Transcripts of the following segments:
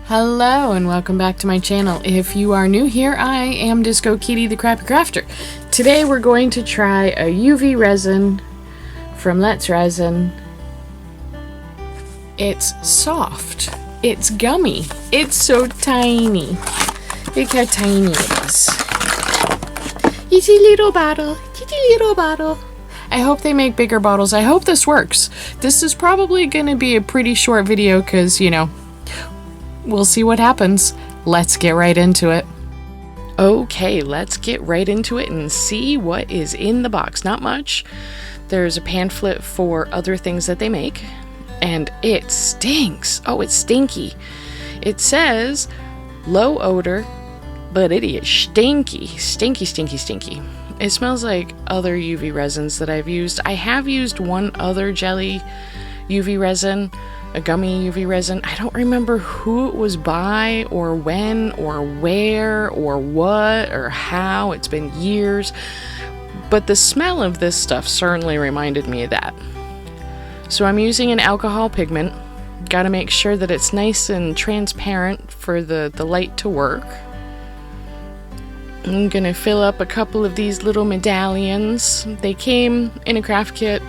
Hello and welcome back to my channel. If you are new here, I am Disco Kitty the Crappy Crafter. Today we're going to try a UV resin from Let's Resin. It's soft. It's gummy. It's so tiny. Look how tiny it is. It's a little bottle. It's a little bottle. I hope they make bigger bottles. I hope this works. This is probably going to be a pretty short video because, you know, we'll see what happens. Let's get right into it. Okay, let's get right into it and see what is in the box. Not much. There's a pamphlet for other things that they make. And it stinks. Oh, it's stinky. It says low odor, but it is stinky. Stinky, stinky, stinky. It smells like other UV resins that I've used. I have used one other jelly UV resin, a gummy UV resin. I don't remember who it was by or when or where or what or how. It's been years. But the smell of this stuff certainly reminded me of that. So I'm using an alcohol pigment. Got to make sure that it's nice and transparent for the light to work. I'm going to fill up a couple of these little medallions. They came in a craft kit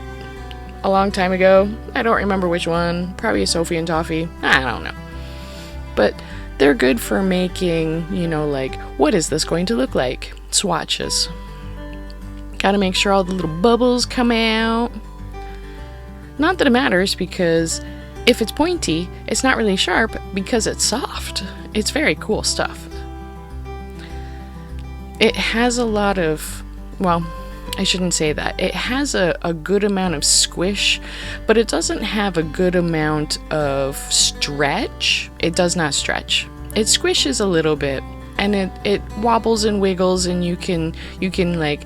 a long time ago. I don't remember which one. Probably a Sophie and Toffee. I don't know. But they're good for making, you know, like, what is this going to look like? Swatches. Gotta make sure all the little bubbles come out. Not that it matters, because if it's pointy, it's not really sharp because it's soft. It's very cool stuff. It has a lot of, well, I shouldn't say that. It has a good amount of squish, but it doesn't have a good amount of stretch. It does not stretch. It squishes a little bit, and it wobbles and wiggles, and you can like,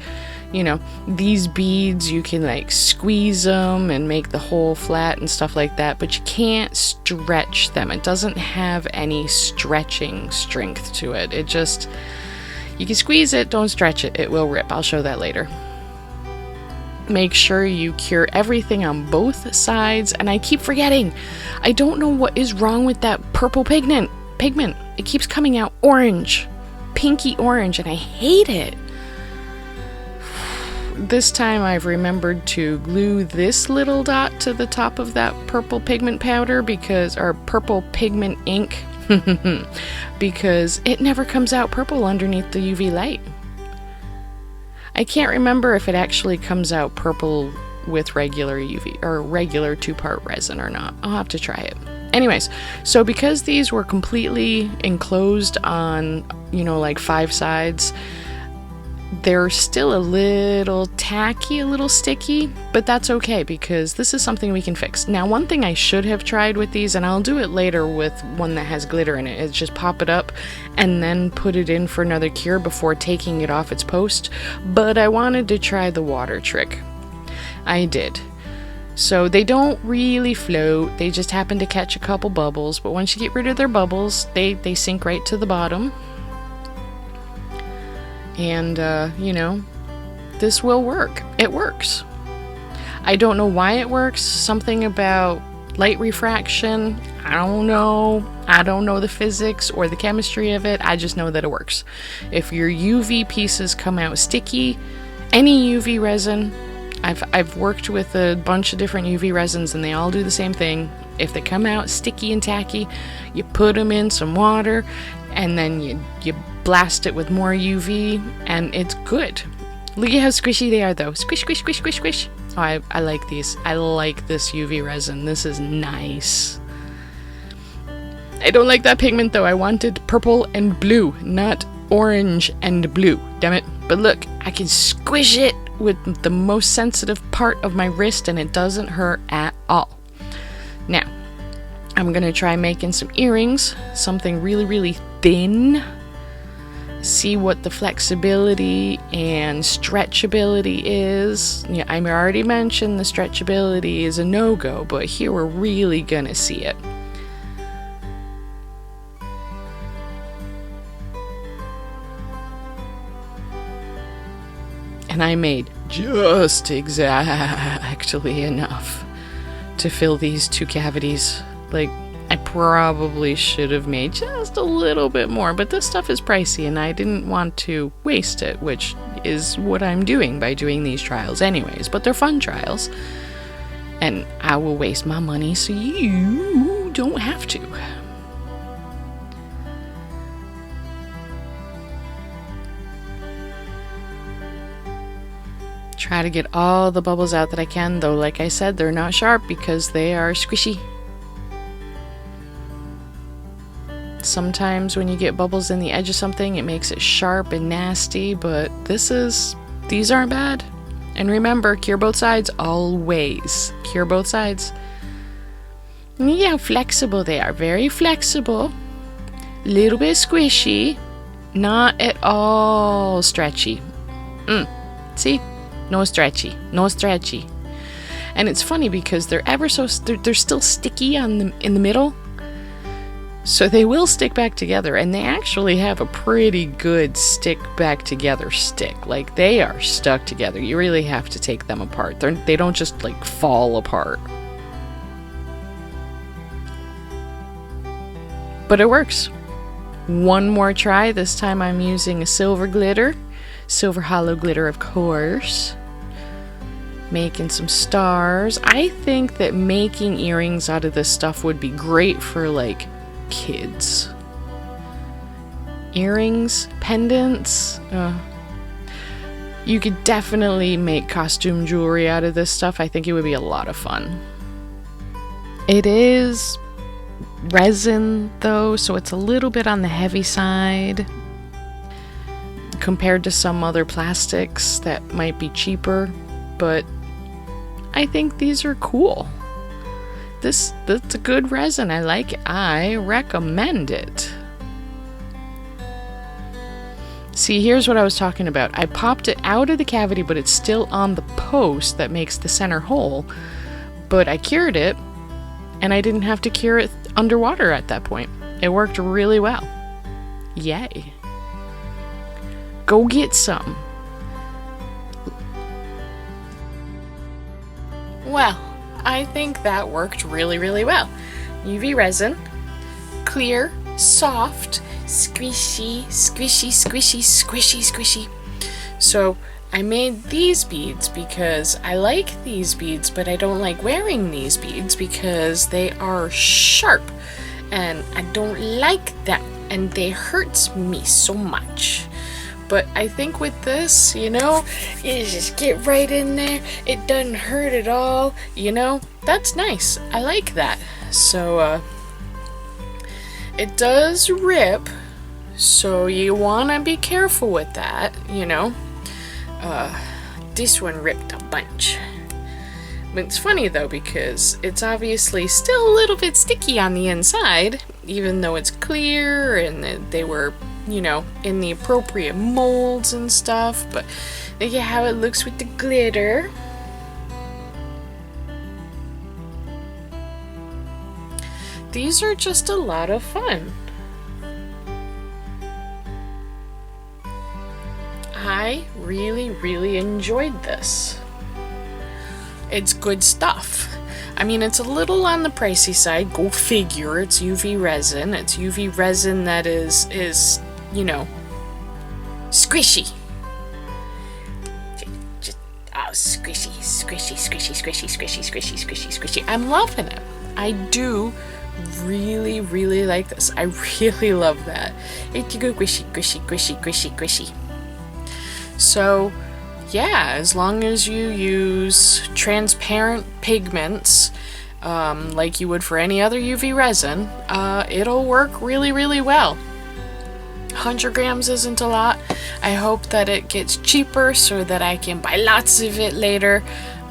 you know, these beads, you can like squeeze them and make the hole flat and stuff like that, but you can't stretch them. It doesn't have any stretching strength to it. It just, you can squeeze it, don't stretch it. It will rip. I'll show that later. Make sure you cure everything on both sides. And I keep forgetting. I don't know what is wrong with that purple pigment. It keeps coming out orange. Pinky orange. And I hate it. This time I've remembered to glue this little dot to the top of that purple pigment powder or purple pigment ink. Because it never comes out purple underneath the UV light. I can't remember if it actually comes out purple with regular UV or regular 2-part resin or not. I'll have to try it. Anyways, so because these were completely enclosed on, you know, like 5 sides, they're still a little tacky, a little sticky, but that's okay because this is something we can fix. Now, one thing I should have tried with these, and I'll do it later with one that has glitter in it, is just pop it up and then put it in for another cure before taking it off its post. But I wanted to try the water trick. I did. So they don't really float, they just happen to catch a couple bubbles, but once you get rid of their bubbles, they sink right to the bottom. And, you know, this will work. It works. I don't know why it works. Something about light refraction. I don't know. I don't know the physics or the chemistry of it. I just know that it works. If your UV pieces come out sticky, any UV resin, I've worked with a bunch of different UV resins and they all do the same thing. If they come out sticky and tacky, you put them in some water and then you blast it with more UV and it's good. Look at how squishy they are though. Squish, squish, squish, squish, squish. Oh, I like these. I like this UV resin. This is nice. I don't like that pigment though. I wanted purple and blue, not orange and blue. Damn it. But look, I can squish it with the most sensitive part of my wrist and it doesn't hurt at all. Now, I'm gonna try making some earrings, something really, really thin. See what the flexibility and stretchability is. Yeah, I already mentioned the stretchability is a no-go, but here we're really gonna see it. And I made just exactly enough to fill these 2 cavities. Like, I probably should have made just a little bit more, but this stuff is pricey and I didn't want to waste it, which is what I'm doing by doing these trials anyways, but they're fun trials. And I will waste my money so you don't have to. Try to get all the bubbles out that I can, though like I said, they're not sharp because they are squishy. Sometimes when you get bubbles in the edge of something, it makes it sharp and nasty, but these aren't bad. And remember, cure both sides, always. Cure both sides. Yeah, flexible they are. Very flexible. Little bit squishy. Not at all stretchy. See? No stretchy. No stretchy. And it's funny because they're they're still sticky in the middle. So they will stick back together, and they actually have a pretty good stick back together stick. Like, they are stuck together. You really have to take them apart. They don't just like fall apart. But it works. One more try. This time I'm using a silver glitter. Silver hollow glitter, of course. Making some stars. I think that making earrings out of this stuff would be great for like kids. Earrings, pendants. You could definitely make costume jewelry out of this stuff. I think it would be a lot of fun. It is resin though, so it's a little bit on the heavy side compared to some other plastics that might be cheaper, but I think these are cool. That's a good resin. I like it. I recommend it. See, here's what I was talking about. I popped it out of the cavity, but it's still on the post that makes the center hole. But I cured it, and I didn't have to cure it underwater at that point. It worked really well. Yay. Go get some. Well, I think that worked really, really well. UV resin, clear, soft, squishy, squishy, squishy, squishy, squishy. So I made these beads because I like these beads, but I don't like wearing these beads because they are sharp and I don't like that and they hurt me so much. But I think with this, you know, you just get right in there. It doesn't hurt at all, you know. That's nice. I like that. So, it does rip, so you want to be careful with that, you know. This one ripped a bunch. But it's funny though because it's obviously still a little bit sticky on the inside, even though it's clear and they were, you know, in the appropriate molds and stuff. But look at how it looks with the glitter. These are just a lot of fun. I really, really enjoyed this. It's good stuff. I mean, it's a little on the pricey side. Go figure. It's UV resin. It's UV resin that is, you know, squishy. Just, squishy, squishy, squishy, squishy, squishy, squishy, squishy, squishy. I'm loving it. I do really, really like this. I really love that. It's good, squishy, squishy, squishy, squishy, squishy. So, yeah, as long as you use transparent pigments, like you would for any other UV resin, it'll work really, really well. 100 grams isn't a lot. I hope that it gets cheaper so that I can buy lots of it later.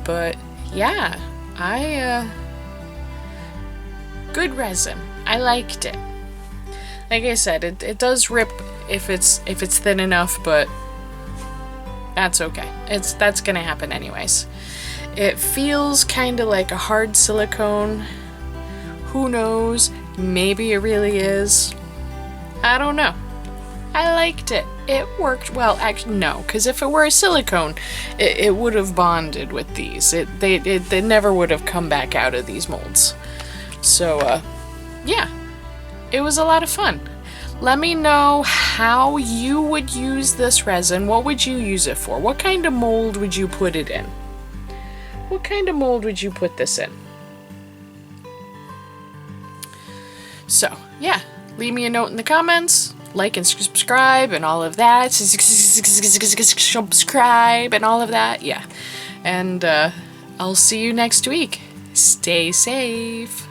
But yeah, good resin. I liked it. Like I said, it does rip if it's thin enough, but that's okay. That's gonna happen anyways. It feels kind of like a hard silicone. Who knows? Maybe it really is. I don't know. I liked it. It worked well. Actually, no, because if it were a silicone, it would have bonded with these. They never would have come back out of these molds. So, yeah. it was a lot of fun. Let me know how you would use this resin. What would you use it for? What kind of mold would you put it in? What kind of mold would you put this in? So, yeah, leave me a note in the comments, like and subscribe and all of that. Subscribe and all of that, yeah. And I'll see you next week. Stay safe.